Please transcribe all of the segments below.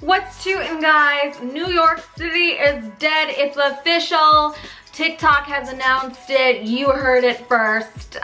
What's shooting, guys? New York City is dead. It's official. TikTok has announced it. You heard it first.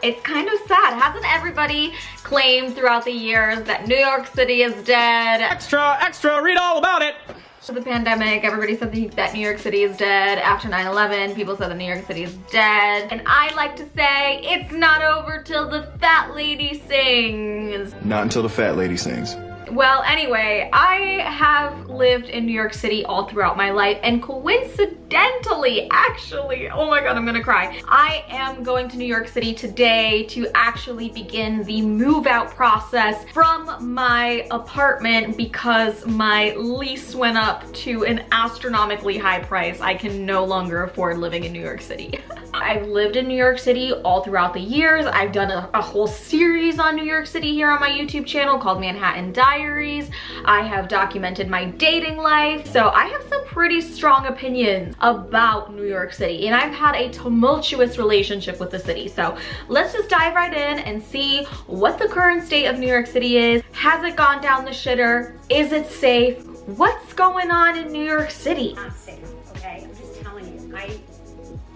It's kind of sad. Hasn't everybody claimed throughout the years that New York City is dead? Extra, read all about it. For the pandemic, everybody said that New York City is dead. After 9/11, people said that New York City is dead. And I like to say, it's not over till the fat lady sings. Not until the fat lady sings. Well, anyway, I have lived in New York City all throughout my life, and coincidentally, actually, oh my god, I'm gonna cry. I am going to New York City today to actually begin the move out process from my apartment because my lease went up to an astronomically high price. I can no longer afford living in New York City. I've lived in New York City all throughout the years. I've done a whole series on New York City here on my YouTube channel called Manhattan Diaries. I have documented my dating life. So I have some pretty strong opinions about New York City, and I've had a tumultuous relationship with the city. So let's just dive right in and see what the current state of New York City is. Has it gone down the shitter? Is it safe? What's going on in New York City? Not safe, okay? I'm just telling you. I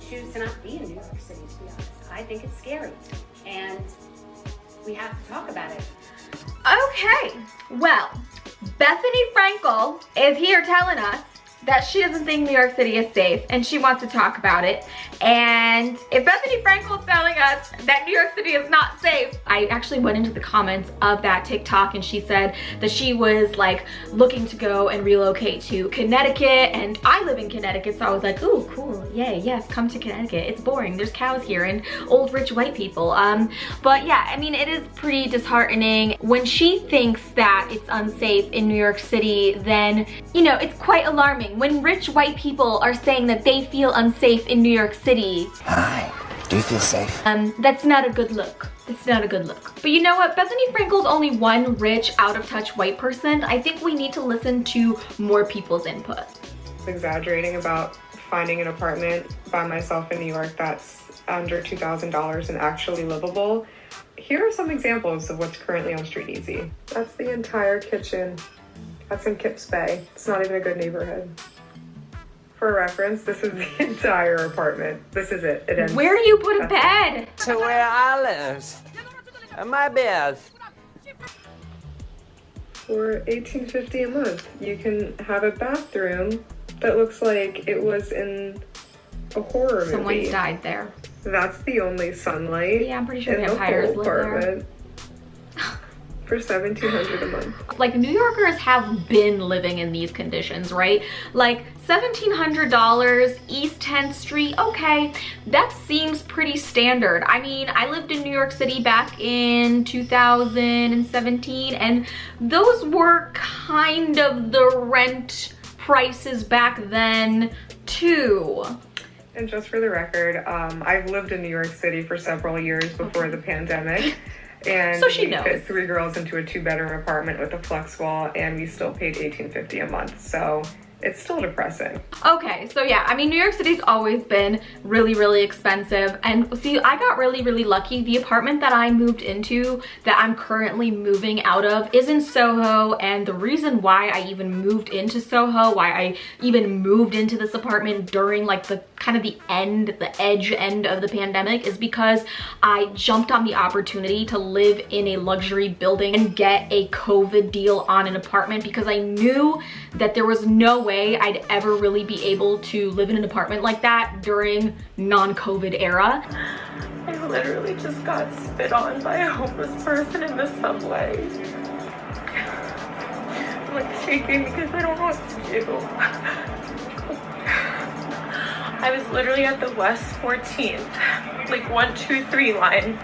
choose to not be in New York City, to be honest. I think it's scary, and we have to talk about it. Okay, well, Bethany Frankel is here telling us that she doesn't think New York City is safe and she wants to talk about it. And if Bethany Frankel is telling us that New York City is not safe, I actually went into the comments of that TikTok and she said that she was like looking to go and relocate to Connecticut, and I live in Connecticut, so I was like, ooh, cool, yay, yes, come to Connecticut. It's boring, there's cows here and old rich white people. But yeah, I mean, it is pretty disheartening. When she thinks that it's unsafe in New York City, then, you know, it's quite alarming. When rich white people are saying that they feel unsafe in New York City. Hi, do you feel safe? That's not a good look. It's not a good look. But you know what? Bethany Frankel's only one rich, out-of-touch white person. I think we need to listen to more people's input. Exaggerating about finding an apartment by myself in New York that's under $2,000 and actually livable. Here are some examples of what's currently on Street Easy. That's the entire kitchen. That's in Kips Bay. It's not even a good neighborhood. For reference, this is the entire apartment. This is it. It ends. Where do you put a bed? To where I live. My bed. For $18.50 a month, you can have a bathroom that looks like it was in a horror movie. Someone's died there. That's the only sunlight. Yeah, I'm pretty sure in the vampires whole live there. apartment. For $1,700 a month. Like, New Yorkers have been living in these conditions, right? Like, $1,700 East 10th Street, okay, that seems pretty standard. I mean, I lived in New York City back in 2017, and those were kind of the rent prices back then, too. And just for the record, I've lived in New York City for several years before the pandemic. And so she we knows. fit 3 girls into a 2-bedroom apartment with a flex wall, and we still paid $18.50 a month. So it's still depressing. Okay, so yeah, I mean, New York City's always been really, really expensive. And see, I got really, really lucky. The apartment that I moved into, that I'm currently moving out of, is in Soho. And the reason why I even moved into Soho, why I even moved into this apartment during like the kind of the edge end of the pandemic, is because I jumped on the opportunity to live in a luxury building and get a COVID deal on an apartment, because I knew that there was no way I'd ever really be able to live in an apartment like that during non-COVID era. I literally just got spit on by a homeless person in the subway. I'm like shaking because I don't know what to do. I was literally at the West 14th, like 1, 2, 3 line.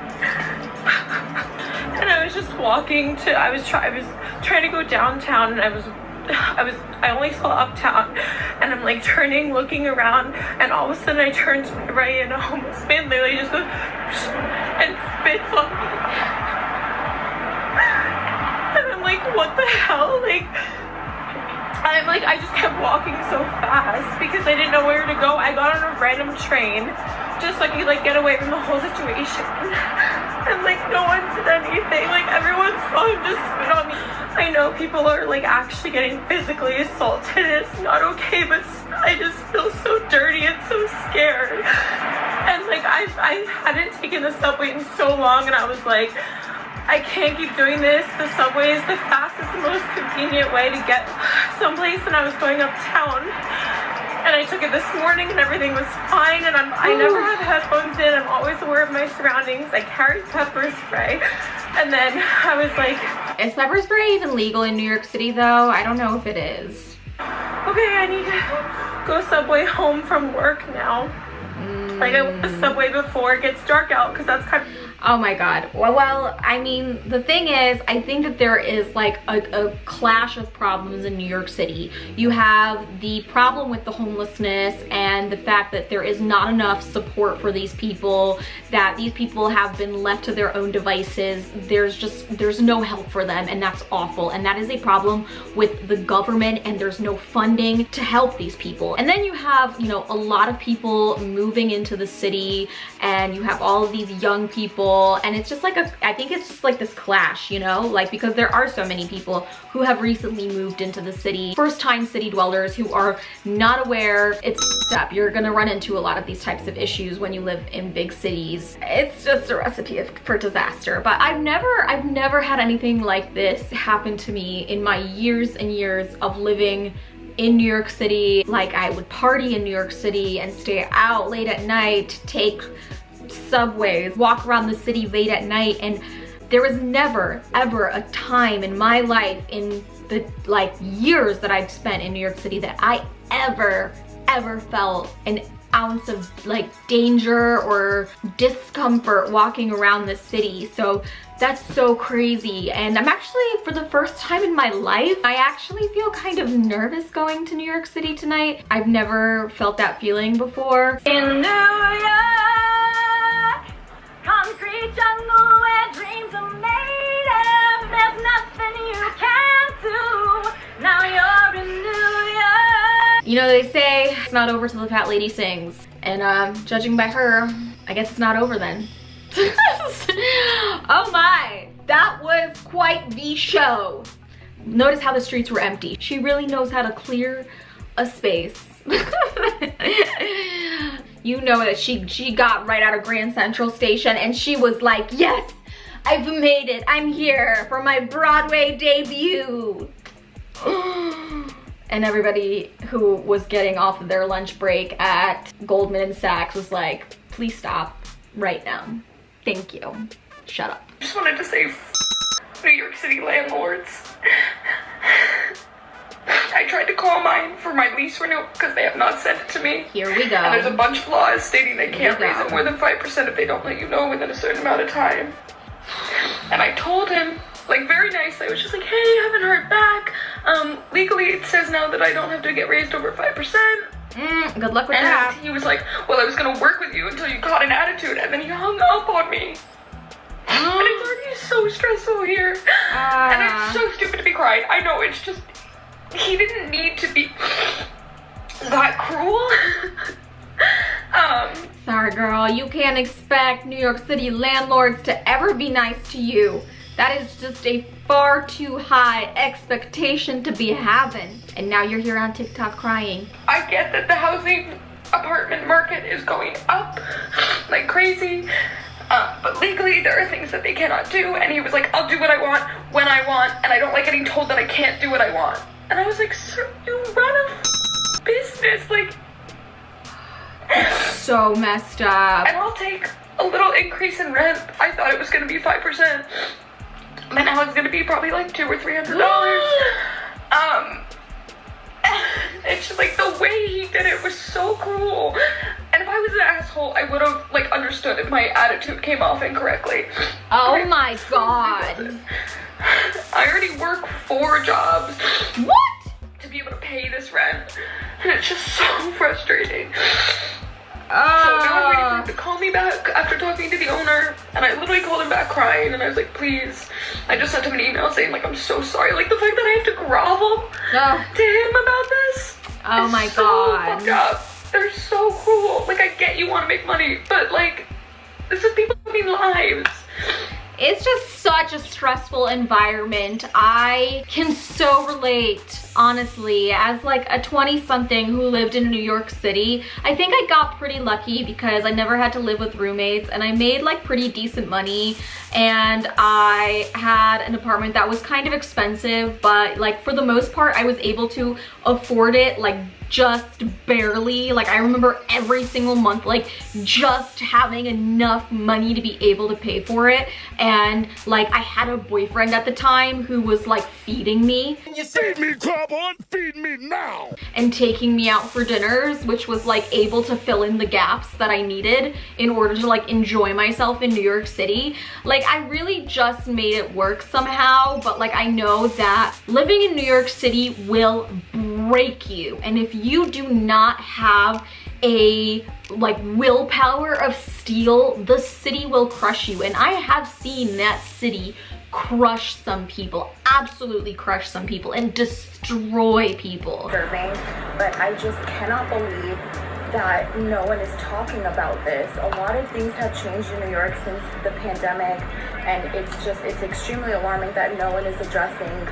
And I was just walking to, I was trying to go downtown, and I only saw uptown, and I'm like turning, looking around, and all of a sudden I turned to my right, and a homeless man literally just goes and spits on me. And I'm like, what the hell? I just kept walking so fast because I didn't know where to go. I got on a random train just so I could like get away from the whole situation. and like no one did anything. Like everyone saw him just spit on me. I know people are like actually getting physically assaulted. It's not okay, but I just feel so dirty and so scared. And like I hadn't taken the subway in so long, and I was like, I can't keep doing this. The subway is the fastest and most convenient way to get someplace, and I was going uptown. And I took it this morning and everything was fine, and I never have headphones in. I'm always aware of my surroundings. I carry pepper spray. And then I was like, is pepper spray even legal in New York City though? I don't know if it is. okay, I need to go subway home from work now. Like I went the subway before it gets dark out, because that's kind of... Oh my god. Well, I mean, the thing is, I think that there is like a clash of problems in New York City. You have the problem with the homelessness and the fact that there is not enough support for these people, that these people have been left to their own devices. There's no help for them, and that's awful. And that is a problem with the government, and there's no funding to help these people. And then you have, you know, a lot of people moving into the city, and you have all of these young people, and it's just like I think it's just like this clash, you know, like because there are so many people who have recently moved into the city, first-time city dwellers who are not aware. It's up. You're gonna run into a lot of these types of issues when you live in big cities. It's just a recipe for disaster. But I've never had anything like this happen to me in my years and years of living in New York City. Like, I would party in New York City and stay out late at night, take subways, walk around the city late at night, and there was never ever a time in my life, in the like years that I've spent in New York City, that I ever felt an ounce of like danger or discomfort walking around the city. So that's so crazy. And I'm actually, for the first time in my life, I actually feel kind of nervous going to New York City tonight. I've never felt that feeling before. In New York, concrete jungle where dreams are made of, there's nothing you can do. Now you're in New York. You know, they say it's not over till the fat lady sings. And judging by her, I guess it's not over then. Oh my, that was quite the show. Notice how the streets were empty. She really knows how to clear a space. You know that she got right out of Grand Central Station and she was like, yes, I've made it. I'm here for my Broadway debut. And everybody who was getting off of their lunch break at Goldman Sachs was like, please stop right now. Thank you. Shut up. I just wanted to say, New York City landlords. I tried to call mine for my lease renewal because they have not sent it to me. Here we go. And there's a bunch of laws stating they can't raise it more than 5% if they don't let you know within a certain amount of time. And I told him, like, very nicely, I was just like, hey, I haven't heard back. Legally it says now that I don't have to get raised over 5%. Good luck with and that. He was like, well, I was gonna work with you until you got an attitude, and then he hung up on me. And it's already so stressful here. And it's so stupid to be crying. I know, it's just, he didn't need to be that cruel. Sorry, girl, you can't expect New York City landlords to ever be nice to you. That is just a far too high expectation to be having. And now you're here on TikTok crying. I get that the housing apartment market is going up like crazy, but legally there are things that they cannot do. And he was like, I'll do what I want when I want, and I don't like getting told that I can't do what I want. And I was like, sir, you run a business, like. So messed up. And I'll take a little increase in rent. I thought it was gonna be 5%. But now it's gonna be probably like $200 or $300. It's just like the way he did it was so cruel. And if I was an asshole, I would have like understood if my attitude came off incorrectly. Oh my god. I already work 4 jobs. What? To be able to pay this rent. And it's just so frustrating. So now I'm waiting for him to call me back after talking to the owner, and I literally called him back crying, and I was like, please. I just sent him an email saying, like, I'm so sorry. Like, the fact that I have to grovel to him about this. Oh my god. Fucked up. They're so cruel. Like, I get you want to make money, but like, this is people living lives. It's just such a stressful environment. I can so relate, honestly, as like a 20-something who lived in New York City. I think I got pretty lucky because I never had to live with roommates and I made like pretty decent money, and I had an apartment that was kind of expensive, but like for the most part I was able to afford it, like just barely. Like I remember every single month like just having enough money to be able to pay for it. And like I had a boyfriend at the time who was like feeding me. You feed me, Carbon, feed me now. And taking me out for dinners, which was like able to fill in the gaps that I needed in order to like enjoy myself in New York City. Like I really just made it work somehow, but like I know that living in New York City will break you, and if you do not have a like willpower of steel, the city will crush you. And I have seen that city crush some people, absolutely crush some people and destroy people. But I just cannot believe that no one is talking about this. A lot of things have changed in New York since the pandemic, and it's extremely alarming that no one is addressing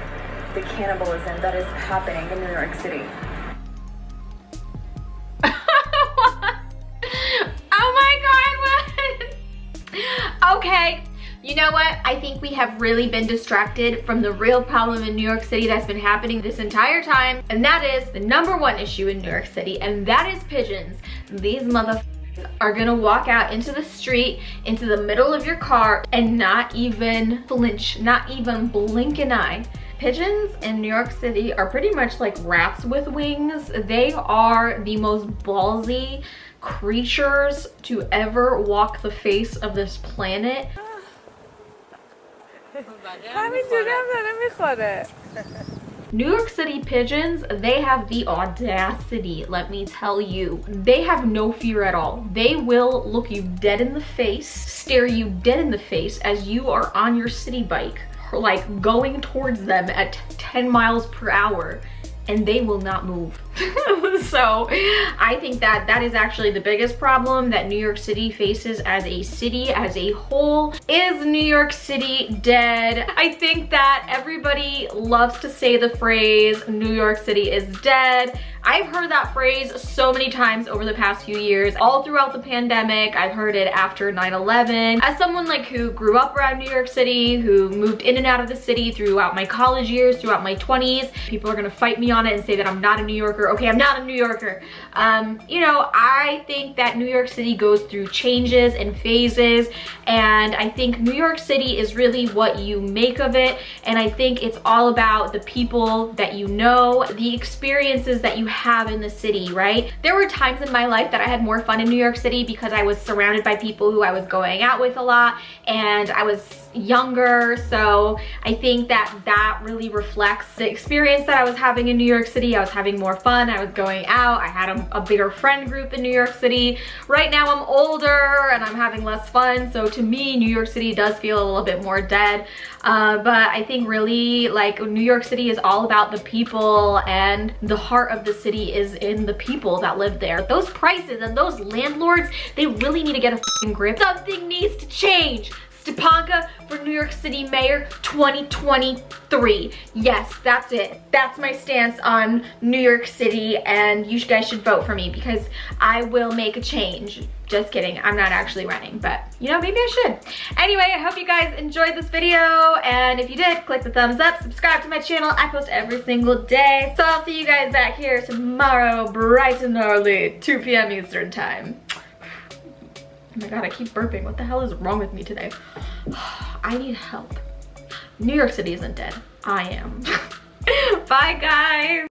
the cannibalism that is happening in New York City. Oh my god, what? Okay, you know what? I think we have really been distracted from the real problem in New York City that's been happening this entire time, and that is the #1 issue in New York City, and that is pigeons. These motherfuckers are gonna walk out into the street, into the middle of your car, and not even flinch, not even blink an eye. Pigeons in New York City are pretty much like rats with wings. They are the most ballsy creatures to ever walk the face of this planet. New York City pigeons, they have the audacity, let me tell you. They have no fear at all. They will look you dead in the face, stare you dead in the face as you are on your city bike, like going towards them at 10 miles per hour, and they will not move. So I think that that is actually the biggest problem that New York City faces as a city as a whole. Is New York City dead? I think that everybody loves to say the phrase New York City is dead. I've heard that phrase so many times over the past few years, all throughout the pandemic. I've heard it after 9/11. As someone like who grew up around New York City, who moved in and out of the city throughout my college years, throughout my 20s, people are gonna fight me on it and say that I'm not a New Yorker. Okay, I'm not a New Yorker. You know, I think that New York City goes through changes and phases, and I think New York City is really what you make of it, and I think it's all about the people that you know, the experiences that you have in the city, right? There were times in my life that I had more fun in New York City because I was surrounded by people who I was going out with a lot, and I was younger, so I think that that really reflects the experience that I was having in New York City. I was having more fun, I was going out, I had a bigger friend group in New York City. Right now I'm older and I'm having less fun, so to me New York City does feel a little bit more dead. But I think really like New York City is all about the people, and the heart of the city is in the people that live there. Those prices and those landlords, they really need to get a f***ing grip. Something needs to change. STEPANKA for New York City Mayor 2023. Yes, that's it. That's my stance on New York City, and you guys should vote for me because I will make a change. Just kidding, I'm not actually running, but you know, maybe I should. Anyway, I hope you guys enjoyed this video, and if you did, click the thumbs up, subscribe to my channel. I post every single day. So I'll see you guys back here tomorrow, bright and early, 2 p.m. Eastern time. Oh my god, I keep burping. What the hell is wrong with me today? I need help. New York City isn't dead. I am. Bye, guys.